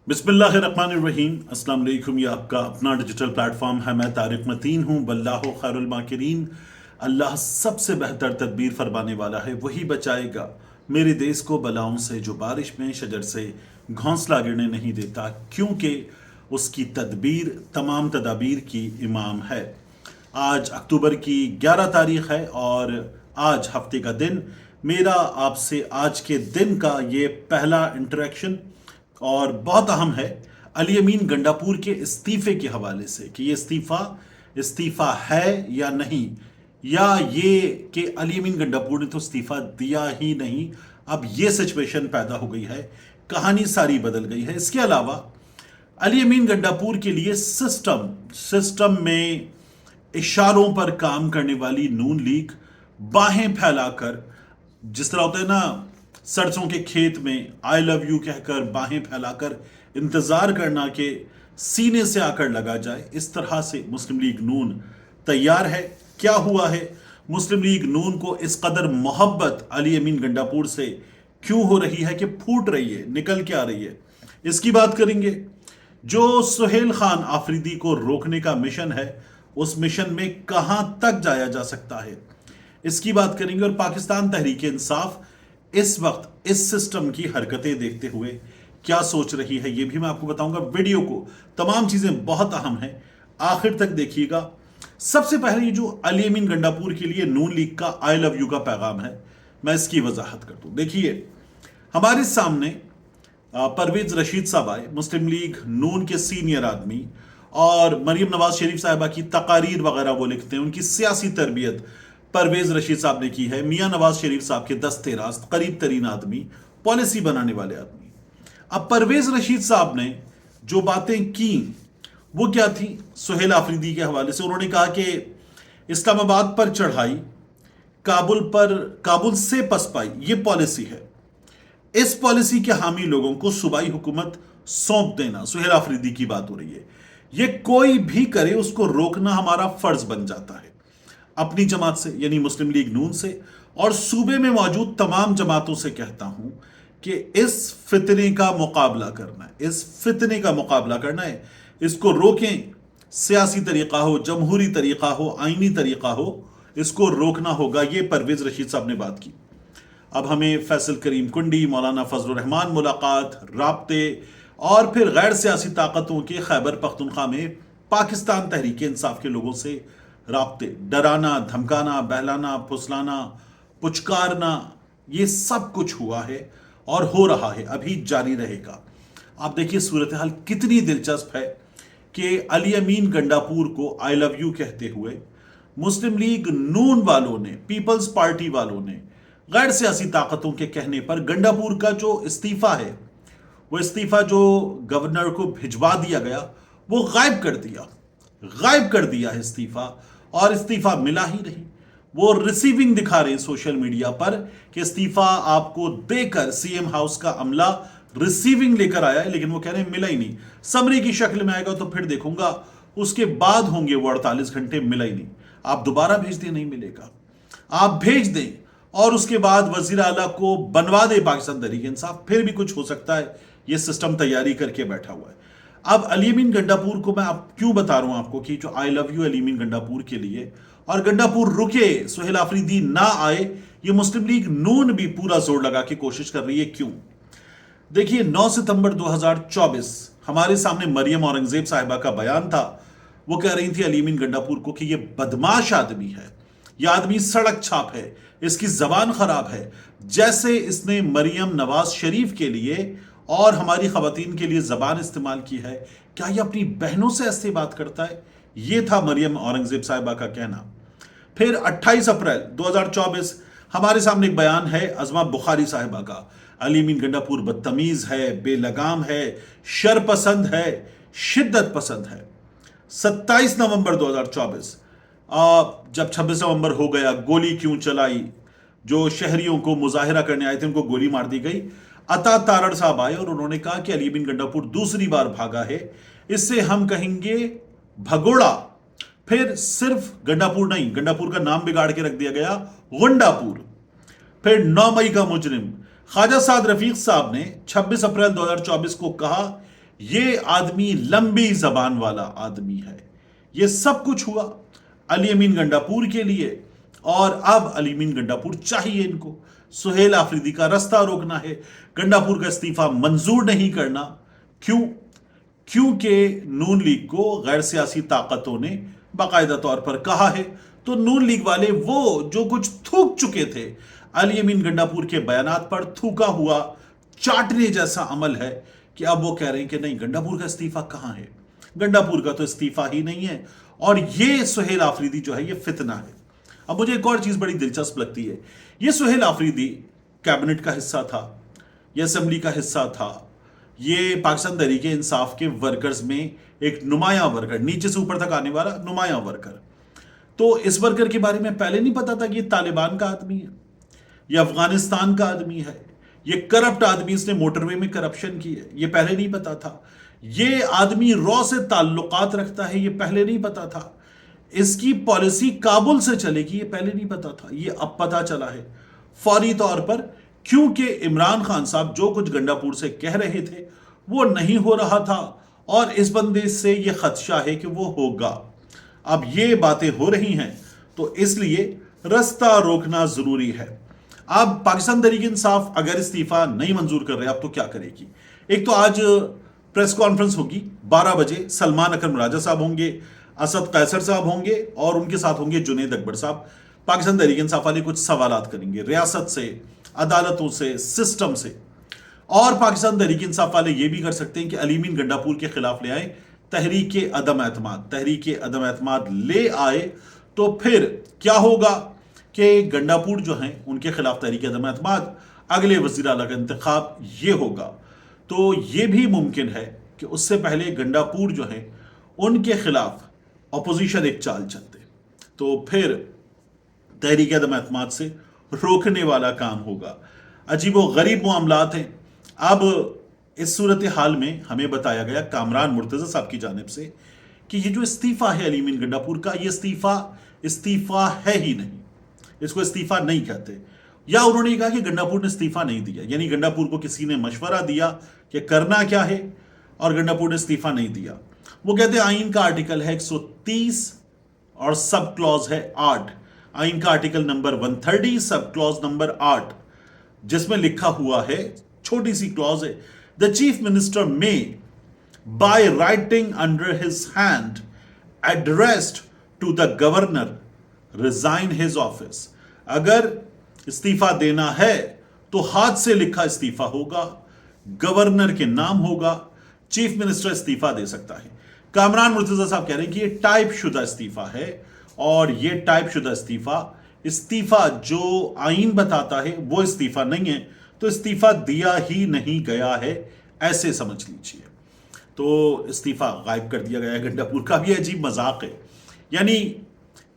बिस्मिल्लाहिर्रहमानिर्रहीम। अस्सलाम वालेकुम। ये आपका अपना डिजिटल प्लेटफॉर्म है। मैं तारिक मतीन हूँ। वल्लाहु खैरुल माकिरीन। अल्लाह सबसे बेहतर तदबीर फरमाने वाला है, वही बचाएगा मेरे देश को बलाओं से, जो बारिश में शजर से घोंसला गिरने नहीं देता, क्योंकि उसकी तदबीर तमाम तदाबीर की इमाम है। आज अक्टूबर की 11 तारीख है और आज हफ्ते का दिन। मेरा आपसे आज के दिन का ये पहला इंटरेक्शन और बहुत अहम है अली अमीन गंडापुर के इस्तीफे के हवाले से, कि ये इस्तीफा है या नहीं, या ये कि अली अमीन गंडापुर ने तो इस्तीफा दिया ही नहीं, अब ये सिचुएशन पैदा हो गई है, कहानी सारी बदल गई है। इसके अलावा अली अमीन गंडापुर के लिए सिस्टम में इशारों पर काम करने वाली नून लीग बाहें फैलाकर, जिस तरह होता है ना सरसों के खेत में आई लव यू कहकर बाहें फैलाकर इंतजार करना कि सीने से आकर लगा जाए, इस तरह से मुस्लिम लीग नून तैयार है। क्या हुआ है, मुस्लिम लीग नून को इस कदर मोहब्बत अली अमीन गंडापुर से क्यों हो रही है कि फूट रही है, निकल के आ रही है, इसकी बात करेंगे। जो सुहेल खान आफरीदी को रोकने का मिशन है, उस मिशन में कहां तक जाया जा सकता है, इसकी बात करेंगे। और पाकिस्तान तहरीक इंसाफ इस वक्त इस सिस्टम की हरकतें देखते हुए क्या सोच रही है, यह भी मैं आपको बताऊंगा। वीडियो को तमाम चीजें बहुत अहम है, आखिर तक देखिएगा। सबसे पहले ये जो अली अमीन गंडापुर के लिए नून लीग का आई लव यू का पैगाम है, मैं इसकी वजाहत कर दूं। देखिए, हमारे सामने परवेज रशीद साहब आए, मुस्लिम लीग नून के सीनियर आदमी, और मरियम नवाज शरीफ साहिबा की तकारीर वगैरह वो लिखते हैं, उनकी सियासी तरबियत परवेज रशीद साहब ने की है। मियां नवाज शरीफ साहब के दस्ते रास्त करीब तरीन आदमी, पॉलिसी बनाने वाले आदमी। अब परवेज रशीद साहब ने जो बातें की वो क्या थी, सुहेल आफरीदी के हवाले से उन्होंने कहा कि इस्लामाबाद पर चढ़ाई, काबुल से पसपाई, ये पॉलिसी है। इस पॉलिसी के हामी लोगों को सूबाई हुकूमत सौंप देना, सुहेल आफरीदी की बात हो रही है। ये कोई भी करे, उसको रोकना हमारा फर्ज बन जाता है, अपनी जमात से यानी मुस्लिम लीग नून से, और सूबे में मौजूद तमाम जमातों से कहता हूं कि इस फितने का मुकाबला करना है, इसको रोकें। सियासी तरीका हो, जमहूरी तरीका हो, आईनी तरीका हो, इसको रोकना होगा। ये परवेज रशीद साहब ने बात की। अब हमें फैसल करीम कुंडी, मौलाना फजलुर रहमान मुलाकात, राब्ते और फिर गैर सियासी ताकतों के खैबर पख्तूनख्वा में पाकिस्तान तहरीक इंसाफ के लोगों से राब्ते, डराना, धमकाना, बहलाना, फुसलाना, पुचकारना, ये सब कुछ हुआ है और हो रहा है, अभी जारी रहेगा। आप देखिए सूरत हाल कितनी दिलचस्प है कि अली अमीन गंडापुर को आई लव यू कहते हुए मुस्लिम लीग नून वालों ने, पीपल्स पार्टी वालों ने, गैर सियासी ताकतों के कहने पर गंडापुर का जो इस्तीफा है, वो इस्तीफा जो गवर्नर को भिजवा दिया गया, वो गायब कर दिया है इस्तीफा, और इस्तीफा मिला ही नहीं। वो रिसीविंग दिखा रहे हैं सोशल मीडिया पर कि इस्तीफा आपको देकर सीएम हाउस का अमला रिसीविंग लेकर आया है, लेकिन वो कह रहे हैं मिला ही नहीं। समरी की शक्ल में आएगा तो फिर देखूंगा, उसके बाद होंगे वो 48 घंटे, मिला ही नहीं। आप दोबारा भेज दें, नहीं मिलेगा, आप भेज दें और उसके बाद वजीर आला को बनवा दे पाकिस्तान तहरीक इंसाफ, फिर भी कुछ हो सकता है। ये सिस्टम तैयारी करके बैठा हुआ है। अब अली अमीन गंडापुर को मैं क्यों बता रहा हूं आपको कि जो आई लव यू अली अमीन गंडापुर के लिए, और गंडापुर रुके, सुहेल आफरीदी ना आए, ये मुस्लिम लीग नून भी पूरा जोर लगा के कोशिश कर रही है। क्यों? देखिए, 9 सितंबर 2024 हमारे सामने मरियम औरंगजेब साहिबा का बयान था। वो कह रही थी अली अमीन गंडापुर को कि ये बदमाश आदमी है, यह आदमी सड़क छाप है, इसकी जबान खराब है। जैसे इसने मरियम नवाज शरीफ के लिए और हमारी खवातीन के लिए जबान इस्तेमाल की है, क्या ये अपनी बहनों से ऐसे बात करता है? ये था मरियम औरंगजेब साहिबा का कहना। फिर 28 अप्रैल 2024 हमारे सामने एक बयान है अजमा बुखारी साहिबा का, अली अमीन गंडापुर बदतमीज है, बेलगाम है, शरपसंद है, शिद्दत पसंद है। 27 नवंबर 2024 जब 26 नवंबर हो गया, गोली क्यों चलाई, जो शहरियों को मुजाहिरा करने आए थे उनको गोली मार दी गई। अता तारड़ साहब आए और उन्होंने कहा कि अली अमीन गंडापुर दूसरी बार भागा है, इससे हम कहेंगे भगोड़ा। फिर सिर्फ गंडापुर नहीं, गंडापुर का नाम बिगाड़ के रख दिया गया गुंडापुर। फिर 9 मई का मुजरिम ख्वाजा साद रफीक साहब ने 26 अप्रैल 2024 को कहा یہ آدمی لمبی زبان والا آدمی ہے. یہ سب کچھ ہوا علی امین گنڈاپور کے لیے، اور اب علی امین گنڈاپور چاہیے ان کو سہیل آفریدی کا رستہ روکنا ہے، گنڈاپور کا استعفیٰ منظور نہیں کرنا. کیوں؟ کیونکہ نون لیگ کو غیر سیاسی طاقتوں نے باقاعدہ طور پر کہا ہے. تو نون لیگ والے وہ جو کچھ تھوک چکے تھے علی امین گنڈاپور کے بیانات پر، تھوکا ہوا چاٹنے جیسا عمل ہے کہ اب وہ کہہ رہے ہیں کہ نہیں، گنڈاپور کا استعفیٰ کہاں ہے، گنڈاپور کا تو استعفیٰ ہی نہیں ہے، اور یہ سہیل آفریدی جو ہے یہ فتنہ ہے. اب مجھے ایک اور چیز بڑی دلچسپ لگتی ہے، یہ سہیل آفریدی کیبنٹ کا حصہ تھا، یہ اسمبلی کا حصہ تھا، یہ پاکستان تحریک انصاف کے ورکرز میں ایک نمایاں ورکر، نیچے سے اوپر تک آنے والا نمایاں ورکر. تو اس ورکر کے بارے میں پہلے نہیں پتا تھا کہ یہ طالبان کا آدمی ہے، یہ افغانستان کا آدمی ہے، یہ کرپٹ آدمی، اس نے موٹر وے میں کرپشن کی ہے، یہ پہلے نہیں پتا تھا. یہ آدمی رو سے تعلقات رکھتا ہے، یہ پہلے نہیں پتا تھا. اس کی پالیسی کابل سے چلے گی، یہ پہلے نہیں پتا تھا، یہ اب پتا چلا ہے فوری طور پر. کیونکہ عمران خان صاحب جو کچھ گنڈاپور سے کہہ رہے تھے وہ نہیں ہو رہا تھا، اور اس بندے سے یہ خدشہ ہے کہ وہ ہوگا. اب یہ باتیں ہو رہی ہیں تو اس لیے رستہ روکنا ضروری ہے. اب پاکستان تحریک انصاف اگر استعفیٰ نہیں منظور کر رہے اب تو کیا کرے گی؟ ایک تو آج پریس کانفرنس ہوگی 12 بجے، سلمان اکرم راجہ صاحب ہوں گے، اسد قیصر صاحب ہوں گے، اور ان کے ساتھ ہوں گے جنید اکبر صاحب. پاکستان تحریک انصاف والے کچھ سوالات کریں گے ریاست سے، عدالتوں سے، سسٹم سے. اور پاکستان تحریک انصاف والے یہ بھی کر سکتے ہیں کہ علی امین گنڈاپور کے خلاف لے آئیں تحریک عدم اعتماد لے آئے. تو پھر کیا ہوگا کہ گنڈاپور جو ہیں ان کے خلاف تحریک عدم اعتماد، اگلے وزیر اعلیٰ کا انتخاب یہ ہوگا. تو یہ بھی ممکن ہے کہ اس سے پہلے گنڈاپور جو ہیں ان کے خلاف اپوزیشن ایک چال چلتے، تو پھر تحریک عدم اعتماد سے روکنے والا کام ہوگا. عجیب و غریب معاملات ہیں. اب اس صورتحال میں ہمیں بتایا گیا کامران مرتضی صاحب کی جانب سے کہ یہ جو استعفیٰ ہے علی امین گنڈاپور کا، یہ استعفیٰ ہے ہی نہیں، اس کو استعفیٰ نہیں کہتے. یا انہوں نے کہا کہ گنڈاپور نے استعفیٰ نہیں دیا، یعنی گنڈاپور کو کسی نے مشورہ دیا کہ کرنا کیا ہے، اور گنڈاپور نے استعفیٰ نہیں دیا. وہ کہتے ہیں آئین کا آرٹیکل ہے 130 اور سب کلوز ہے 8، آئین کا آرٹیکل نمبر 130 سب کلوز نمبر 8، جس میں لکھا ہوا ہے، چھوٹی سی کلوز ہے، the chief minister may by writing under his hand addressed to the governor resign his office. اگر استعفیٰ دینا ہے تو ہاتھ سے لکھا استعفیٰ ہوگا، گورنر کے نام ہوگا، چیف منسٹر استعفیٰ دے سکتا ہے. کامران مرتضی صاحب کہہ رہے ہیں کہ یہ ٹائپ شدہ استعفیٰ ہے، اور یہ ٹائپ شدہ استعفیٰ جو آئین بتاتا ہے وہ استعفیٰ نہیں ہے، تو استعفیٰ دیا ہی نہیں گیا ہے ایسے سمجھ لیجیے. تو استعفیٰ غائب کر دیا گیا ہے. گنڈاپور کا بھی عجیب مذاق ہے، یعنی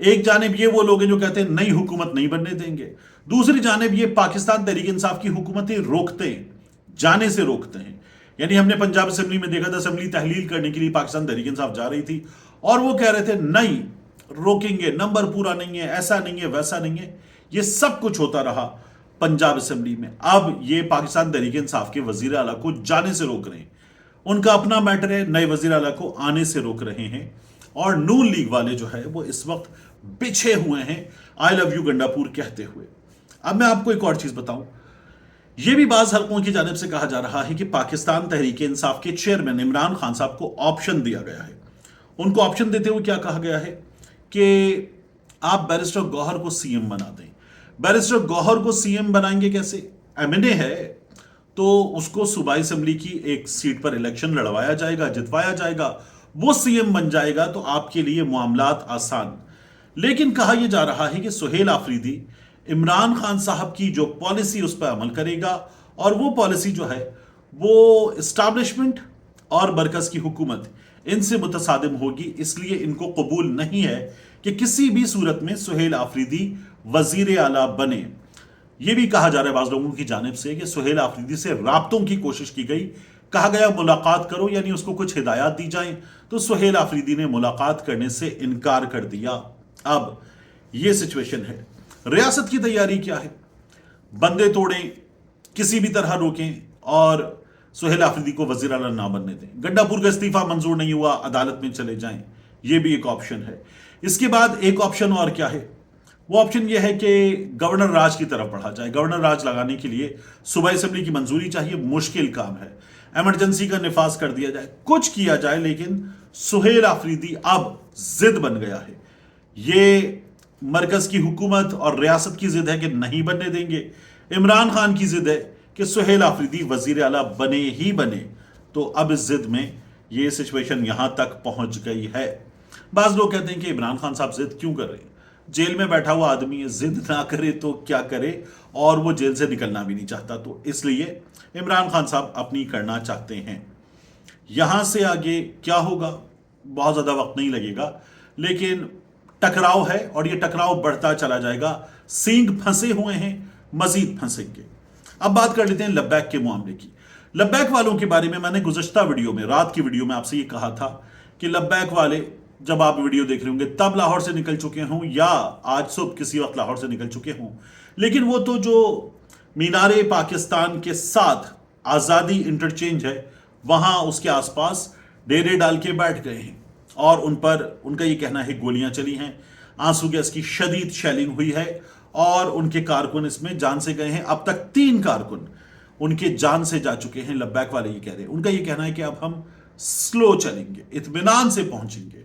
ایک جانب یہ وہ لوگ ہیں جو کہتے ہیں نئی حکومت نہیں بننے دیں گے، دوسری جانب یہ پاکستان تحریک انصاف کی حکومتیں روکتے ہیں، جانے سے روکتے ہیں. یعنی ہم نے پنجاب اسمبلی میں دیکھا تھا، اسمبلی تحلیل کرنے کے لیے پاکستان تحریک انصاف جا رہی تھی اور وہ کہہ رہے تھے نہیں روکیں گے، نمبر پورا نہیں ہے، ایسا نہیں ہے، ویسا نہیں ہے. یہ سب کچھ ہوتا رہا پنجاب اسمبلی میں. اب یہ پاکستان تحریک انصاف کے وزیر اعلیٰ کو جانے سے روک رہے ہیں، ان کا اپنا میٹر ہے، نئے وزیر اعلیٰ کو آنے سے روک رہے ہیں. اور نون لیگ والے جو ہے وہ اس وقت بچھے ہوئے ہیں آئی لو یو گنڈاپور کہتے ہوئے. اب میں آپ کو ایک اور چیز بتاؤں، یہ بھی بعض حلقوں کی جانب سے کہا جا رہا ہے کہ پاکستان تحریک انصاف کے چیئرمین عمران خان صاحب کو آپشن دیا گیا ہے. ان کو آپشن دیتے ہوئے کیا کہا گیا ہے کہ آپ بیرسٹر گوہر کو سی ایم بنا دیں. بیرسٹر گوہر کو سی ایم بنائیں گے کیسے؟ ایم این اے ہے تو اس کو صوبائی اسمبلی کی ایک سیٹ پر الیکشن لڑوایا جائے گا، جتوایا جائے گا، وہ سی ایم بن جائے گا، تو آپ کے لیے معاملات آسان. لیکن کہا یہ جا رہا ہے کہ سہیل آفریدی عمران خان صاحب کی جو پالیسی اس پر عمل کرے گا، اور وہ پالیسی جو ہے وہ اسٹیبلشمنٹ اور مرکز کی حکومت ان سے متصادم ہوگی. اس لیے ان کو قبول نہیں ہے کہ کسی بھی صورت میں سہیل آفریدی وزیر اعلیٰ بنے. یہ بھی کہا جا رہا ہے بعض لوگوں کی جانب سے کہ سہیل آفریدی سے رابطوں کی کوشش کی گئی، کہا گیا ملاقات کرو، یعنی اس کو کچھ ہدایات دی جائیں، تو سہیل آفریدی نے ملاقات کرنے سے انکار کر دیا. اب یہ سچویشن ہے. ریاست کی تیاری کیا ہے؟ بندے توڑیں، کسی بھی طرح روکیں، اور सुहेल आफरीदी को वजीर आला ना बनने दें, गड्डापुर का इस्तीफा मंजूर नहीं हुआ, अदालत में चले जाएं, यह भी एक ऑप्शन है। इसके बाद एक ऑप्शन और क्या है, वो ऑप्शन यह है कि गवर्नर राज की तरफ बढ़ा जाए। गवर्नर राज लगाने के लिए सूबाई असेंबली की मंजूरी चाहिए, मुश्किल काम है। इमरजेंसी का निफाज कर दिया जाए, कुछ किया जाए, लेकिन सुहेल आफरीदी अब जिद बन गया है। ये मरकज की हुकूमत और रियासत की जिद है कि नहीं बनने देंगे, इमरान खान की जिद है कि सुहेल आफरीदी वजीर आला बने ही बने। तो अब इस जिद में ये सिचुएशन यहां तक पहुंच गई है। बाज लोग कहते हैं कि इमरान खान साहब जिद क्यों कर रहे हैं, जेल में बैठा हुआ आदमी है, जिद ना करे तो क्या करे, और वो जेल से निकलना भी नहीं चाहता, तो इसलिए इमरान खान साहब अपनी करना चाहते हैं। यहां से आगे क्या होगा, बहुत ज्यादा वक्त नहीं लगेगा, लेकिन टकराव है और ये टकराव बढ़ता चला जाएगा। सींग फंसे हुए हैं, मजीद फंसेंगे। अब बात कर लेते हैं लब्बैक के मामले की। लब्बैक वालों के बारे में मैंने गुज़श्ता वीडियो में, रात की वीडियो में आपसे ये कहा था कि लब्बैक वाले जब आप वीडियो देख रहे होंगे तब लाहौर से निकल चुके हों या आज सुबह किसी वक्त लाहौर से निकल चुके हों, लेकिन वो तो जो मीनारे पाकिस्तान के साथ आज़ादी इंटरचेंज है वहां उसके आसपास डेरे डाल के बैठ गए हैं और उन पर उनका ये कहना है गोलियां चली हैं, आंसू गैस की शदीद शेलिंग हुई है और उनके कारकुन इसमें जान से गए हैं। अब तक 3 कारकुन उनके जान से जा चुके हैं। लब्बैक वाले ये कह रहे हैं, उनका ये कहना है कि अब हम स्लो चलेंगे, इत्मीनान से पहुंचेंगे।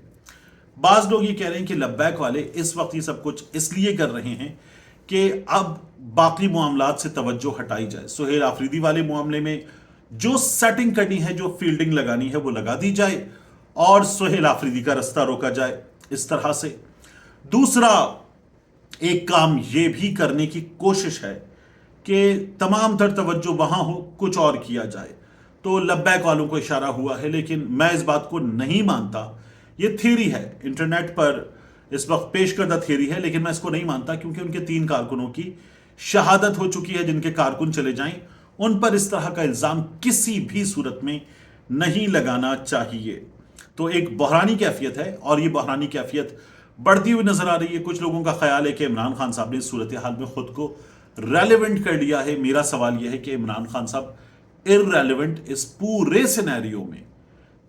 बाज लोग ये कह रहे हैं कि लब्बैक वाले इस वक्त ये सब कुछ इसलिए कर रहे हैं कि अब बाकी मामलात से तवज्जो हटाई जाए। सुहेल आफरीदी वाले मामले में जो सेटिंग करनी है, जो फील्डिंग लगानी है, वो लगा दी जाए और सुहेल आफरीदी का रास्ता रोका जाए इस तरह से। दूसरा एक काम यह भी करने की कोशिश है कि तमाम तर तवज्जो वहां हो, कुछ और किया जाए। तो लब्बैक वालों को इशारा हुआ है, लेकिन मैं इस बात को नहीं मानता। ये थ्योरी है, इंटरनेट पर इस वक्त पेश करदा थ्योरी है, लेकिन मैं इसको नहीं मानता क्योंकि उनके 3 कारकुनों की शहादत हो चुकी है। जिनके कारकुन चले जाएं उन पर इस तरह का इल्जाम किसी भी सूरत में नहीं लगाना चाहिए। तो एक बहरानी कैफियत है और ये बहरानी कैफियत बढ़ती हुई नजर आ रही है। कुछ लोगों का ख्याल है कि इमरान खान साहब ने इस सूरत हाल में खुद को रेलेवेंट कर लिया है। मेरा सवाल यह है कि इमरान खान साहब इररेलेवेंट इस पूरे सिनेरियो में,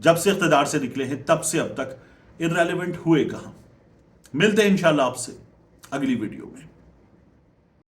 जब से इख्तिदार से निकले हैं तब से अब तक इररेलेवेंट हुए कहां। मिलते हैं इंशाल्लाह आपसे अगली वीडियो में।